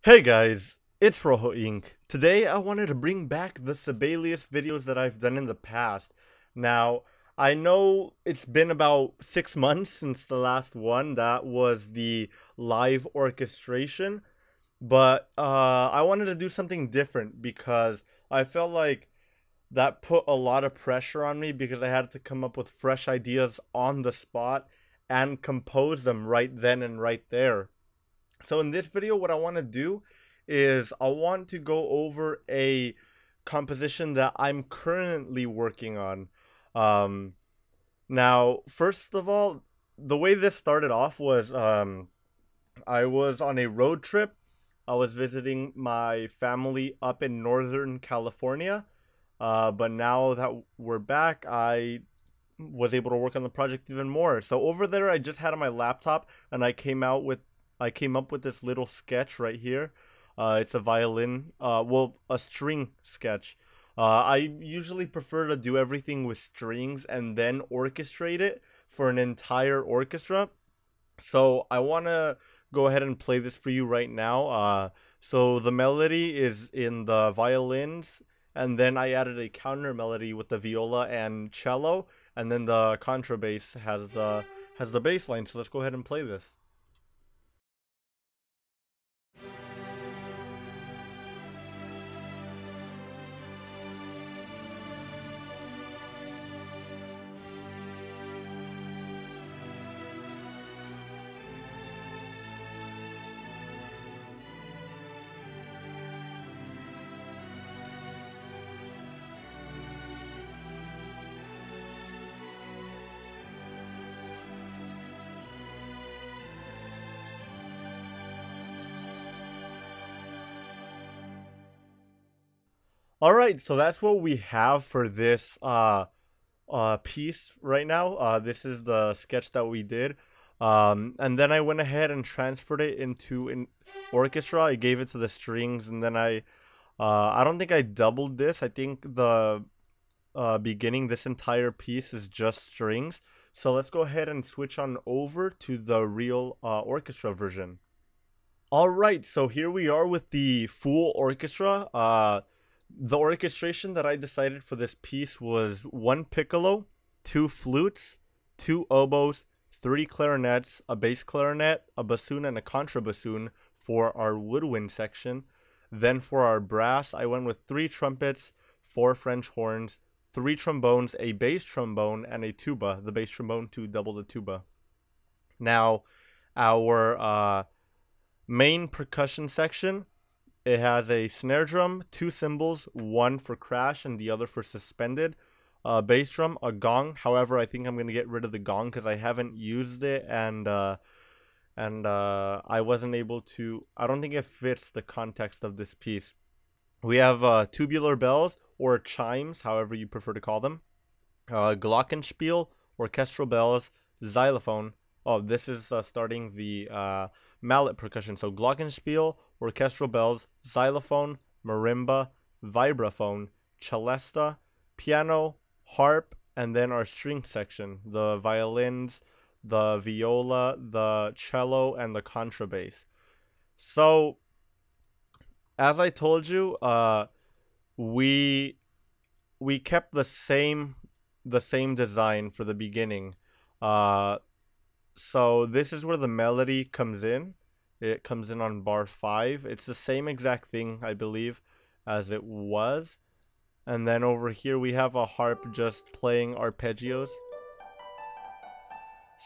Hey guys, it's Rojo Inc. Today I wanted to bring back the Sibelius videos that I've done in the past. Now, I know it's been about 6 months since the last one. That was the live orchestration. But I wanted to do something different because I felt like that put a lot of pressure on me because I had to come up with fresh ideas on the spot and compose them right then and right there. So in this video, what I want to do is I want to go over a composition that I'm currently working on. Um, Now, first of all, the way this started off was I was on a road trip. I was visiting my family up in Northern California. But now that we're back, I was able to work on the project even more. So over there, I just had on my laptop, and I came up with this little sketch right here. It's a violin, a string sketch. I usually prefer to do everything with strings and then orchestrate it for an entire orchestra. So I want to go ahead and play this for you right now. So the melody is in the violins, and then I added a counter melody with the viola and cello, and then the contrabass has the bass line. So let's go ahead and play this. All right, so that's what we have for this piece right now. This is the sketch that we did. And then I went ahead and transferred it into an orchestra. I gave it to the strings, and then I don't think I doubled this. I think the beginning, this entire piece is just strings. So let's go ahead and switch on over to the real orchestra version. All right, so here we are with the full orchestra. The orchestration that I decided for this piece was one piccolo, two flutes, two oboes, three clarinets, a bass clarinet, a bassoon, and a contrabassoon for our woodwind section. Then for our brass, I went with three trumpets, four French horns, three trombones, a bass trombone, and a tuba, the bass trombone to double the tuba. Now, our main percussion section, it has a snare drum, two cymbals, one for crash and the other for suspended. A bass drum, a gong. However, I think I'm gonna get rid of the gong because I haven't used it, and I wasn't able to. I don't think it fits the context of this piece. We have tubular bells or chimes, however you prefer to call them. Glockenspiel, orchestral bells, xylophone. Oh, this is starting the mallet percussion. So glockenspiel, orchestral bells, xylophone, marimba, vibraphone, celesta, piano, harp, and then our string section, the violins, the viola, the cello, and the contrabass. So, as I told you, we we kept the same design for the beginning. Uh, so this is where the melody comes in. It comes in on bar 5. It's the same exact thing, I believe, as it was. And then over here we have a harp just playing arpeggios.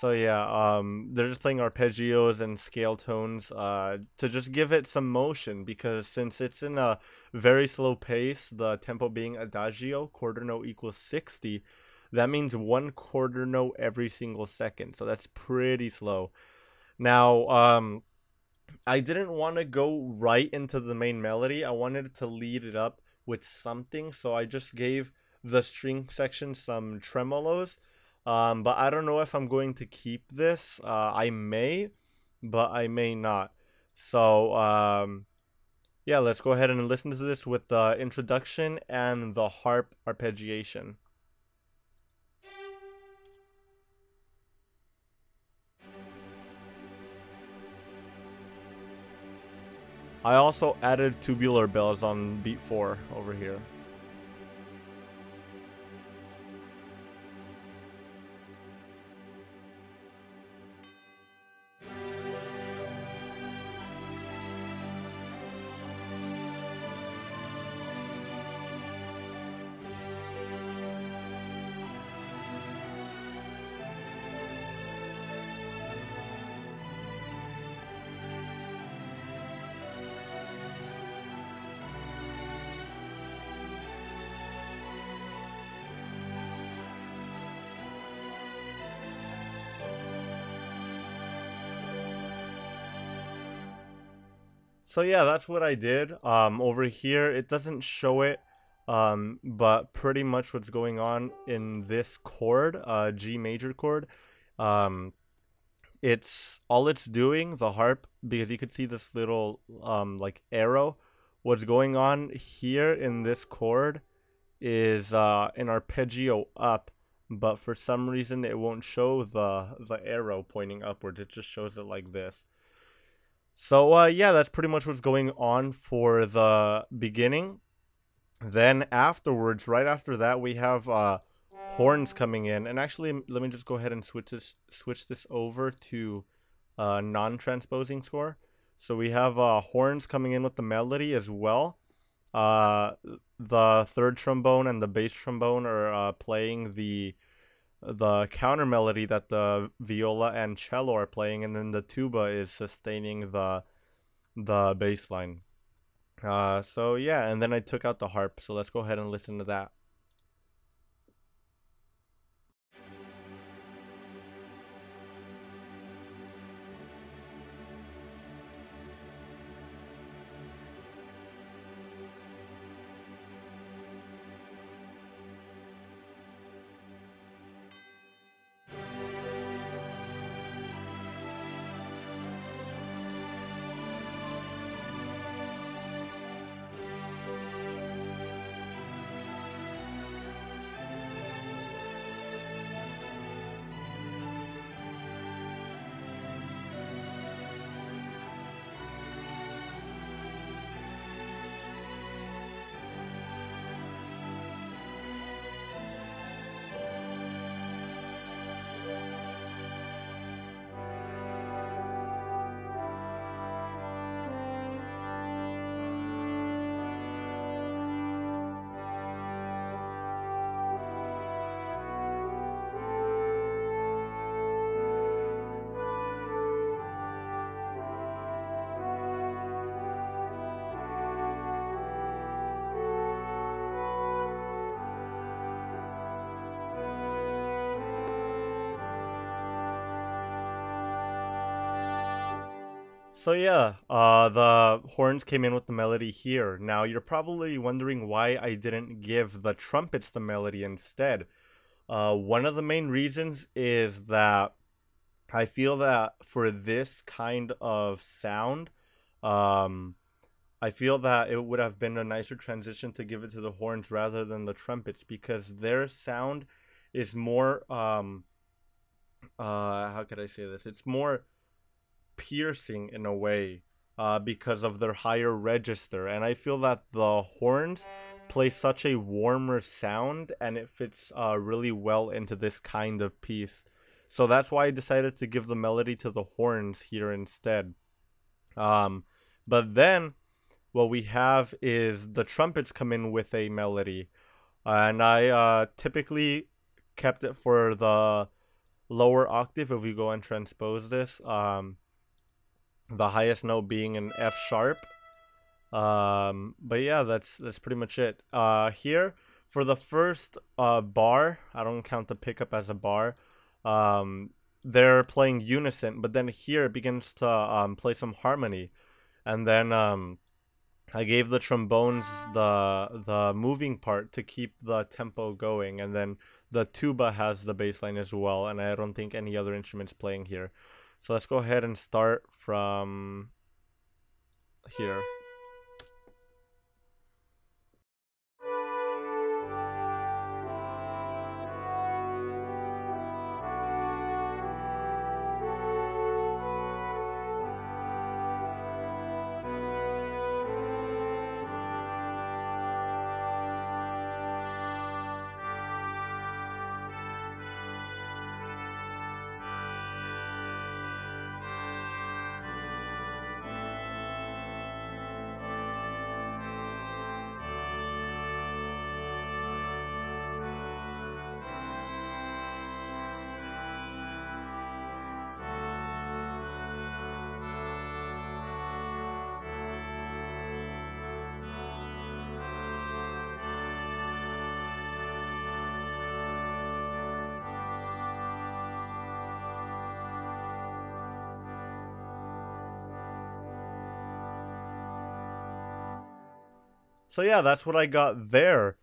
So yeah, they're just playing arpeggios and scale tones to just give it some motion, because since it's in a very slow pace, the tempo being adagio, quarter note equals 60, that means one quarter note every single second. So that's pretty slow. Now, I didn't want to go right into the main melody. I wanted to lead it up with something, so I just gave the string section some tremolos. But I don't know if I'm going to keep this. I may, but I may not. So, yeah, let's go ahead and listen to this with the introduction and the harp arpeggiation. I also added tubular bells on beat 4 over here. So yeah, that's what I did. Over here, it doesn't show it, but pretty much what's going on in this chord, G major chord, um, it's doing, the harp, because you could see this little like arrow. What's going on here in this chord is an arpeggio up, but for some reason it won't show the arrow pointing upwards. It just shows it like this. So yeah, that's pretty much what's going on for the beginning. Then afterwards, right after that, we have horns coming in. And actually, let me just go ahead and switch this over to non-transposing score. So we have horns coming in with the melody as well. The third trombone and the bass trombone are playing the counter melody that the viola and cello are playing, and then the tuba is sustaining the bass line. So yeah, and then I took out the harp. So let's go ahead and listen to that. So yeah, the horns came in with the melody here. Now you're probably wondering why I didn't give the trumpets the melody instead. One of the main reasons is that I feel that for this kind of sound, I feel that it would have been a nicer transition to give it to the horns rather than the trumpets, because their sound is more, how could I say this? It's more piercing in a way, because of their higher register, and I feel that the horns play such a warmer sound, and it fits really well into this kind of piece. So that's why I decided to give the melody to the horns here instead. But then what we have is the trumpets come in with a melody, and I typically kept it for the lower octave. If we go and transpose this, the highest note being an F sharp. But yeah, that's pretty much it. Here for the first bar, I don't count the pickup as a bar. They're playing unison, but then here it begins to play some harmony, and then I gave the trombones the moving part to keep the tempo going, and then the tuba has the bass line as well, and I don't think any other instruments playing here. So let's go ahead and start from here. So yeah, that's what I got there.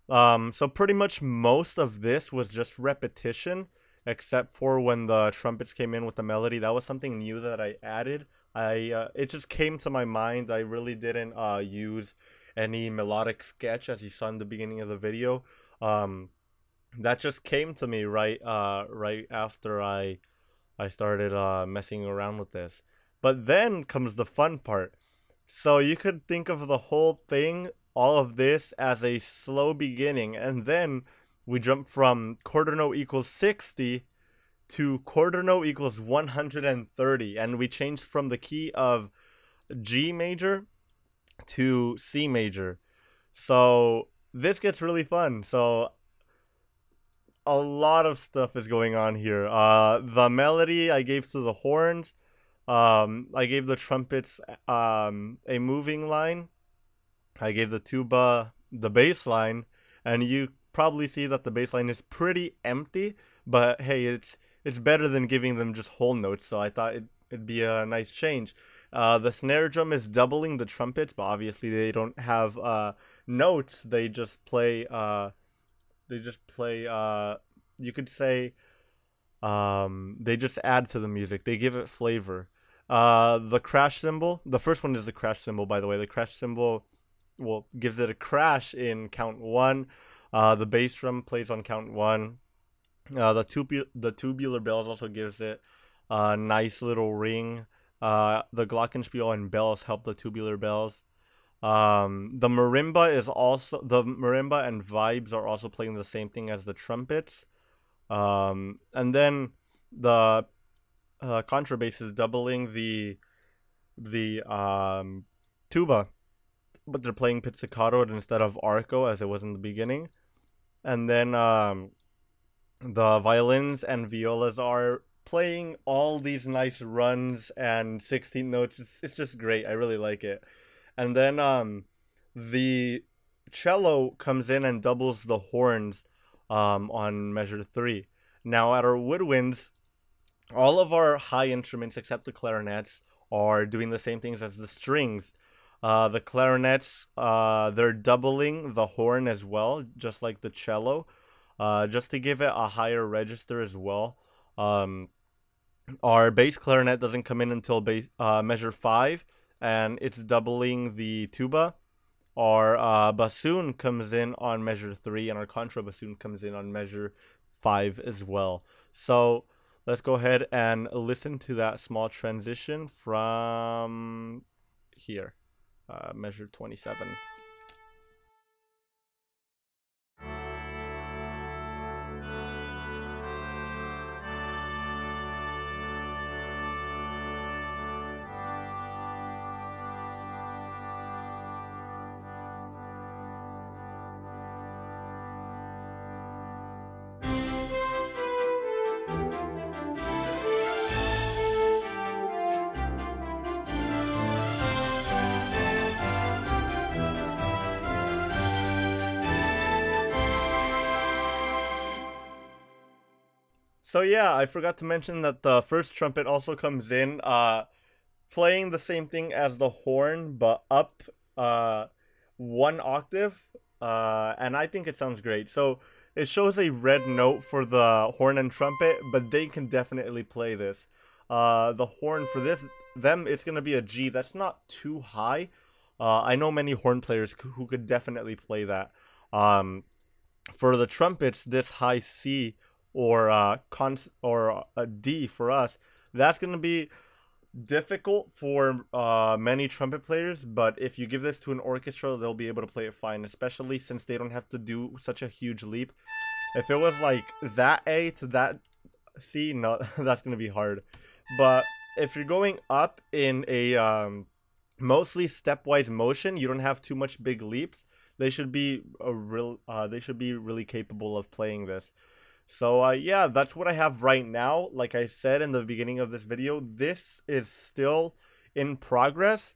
So pretty much most of this was just repetition, except for when the trumpets came in with the melody. That was something new that I added. It just came to my mind. I really didn't use any melodic sketch, as you saw in the beginning of the video. That just came to me right after I started messing around with this. But then comes the fun part. So you could think of the whole thing, all of this, as a slow beginning, and then we jump from quarter note equals 60 to quarter note equals 130, and we changed from the key of G major to C major. So this gets really fun. So a lot of stuff is going on here. The melody I gave to the horns. I gave the trumpets a moving line. I gave the tuba the bass line, and you probably see that the bass line is pretty empty, but hey, it's better than giving them just whole notes, so I thought it'd be a nice change. The snare drum is doubling the trumpets, but obviously they don't have notes. They just play you could say they just add to the music. They give it flavor. The crash cymbal, the first one is the crash cymbal, by the way. The crash cymbal, well, gives it a crash in count 1. The bass drum plays on count 1. The tubular bells also gives it a nice little ring. The glockenspiel and bells help the tubular bells. The marimba and vibes are also playing the same thing as the trumpets. And then the contrabass is doubling the tuba, but they're playing pizzicato instead of arco as it was in the beginning. And then the violins and violas are playing all these nice runs and 16 notes. It's just great. I really like it. And then the cello comes in and doubles the horns on measure 3. Now at our woodwinds, all of our high instruments except the clarinets are doing the same things as the strings. The clarinets, they're doubling the horn as well, just like the cello, just to give it a higher register as well. Our bass clarinet doesn't come in until measure 5, and it's doubling the tuba. Our bassoon comes in on measure 3, and our contrabassoon comes in on measure 5 as well. So let's go ahead and listen to that small transition from here, measure 27. So yeah, I forgot to mention that the first trumpet also comes in, playing the same thing as the horn, but up 1 octave, and I think it sounds great. So it shows a red note for the horn and trumpet, but they can definitely play this. The horn for them, it's gonna be a G. That's not too high. I know many horn players who could definitely play that. For the trumpets, this high C or a D for us, that's going to be difficult for many trumpet players, but if you give this to an orchestra, they'll be able to play it fine, especially since they don't have to do such a huge leap. If it was like that A to that C, no, that's going to be hard. But if you're going up in a mostly stepwise motion, you don't have too much big leaps, they should be really capable of playing this. So yeah, that's what I have right now. Like I said in the beginning of this video, this is still in progress,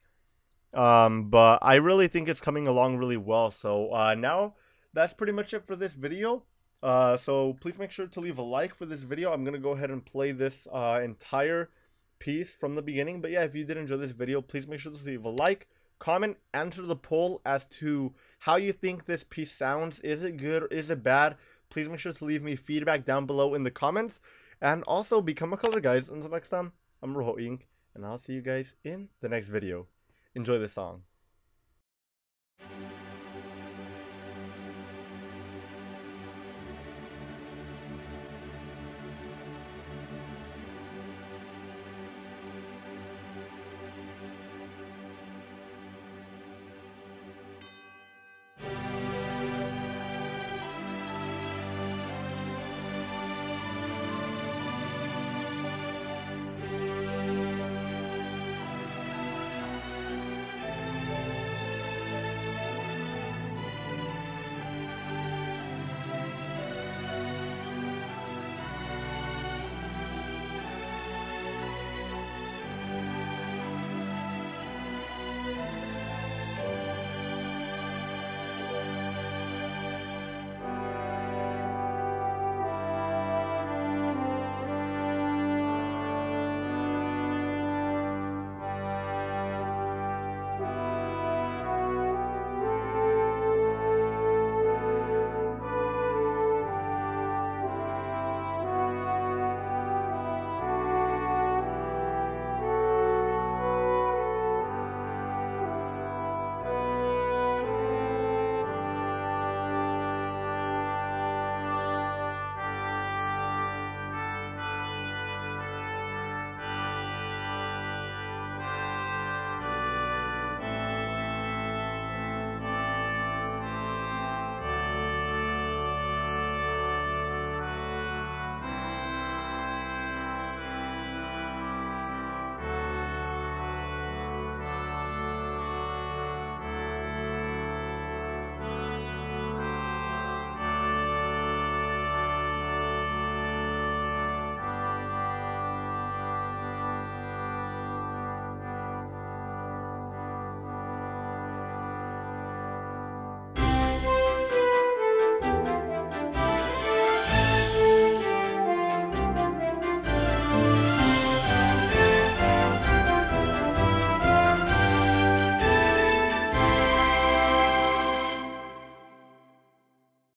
but I really think it's coming along really well. So now that's pretty much it for this video. So please make sure to leave a like for this video. I'm gonna go ahead and play this entire piece from the beginning. But yeah, if you did enjoy this video, please make sure to leave a like, comment, answer the poll as to how you think this piece sounds. Is it good or is it bad? Please make sure to leave me feedback down below in the comments. And also become a color, guys. Until next time, I'm Rojo Inc. And I'll see you guys in the next video. Enjoy this song.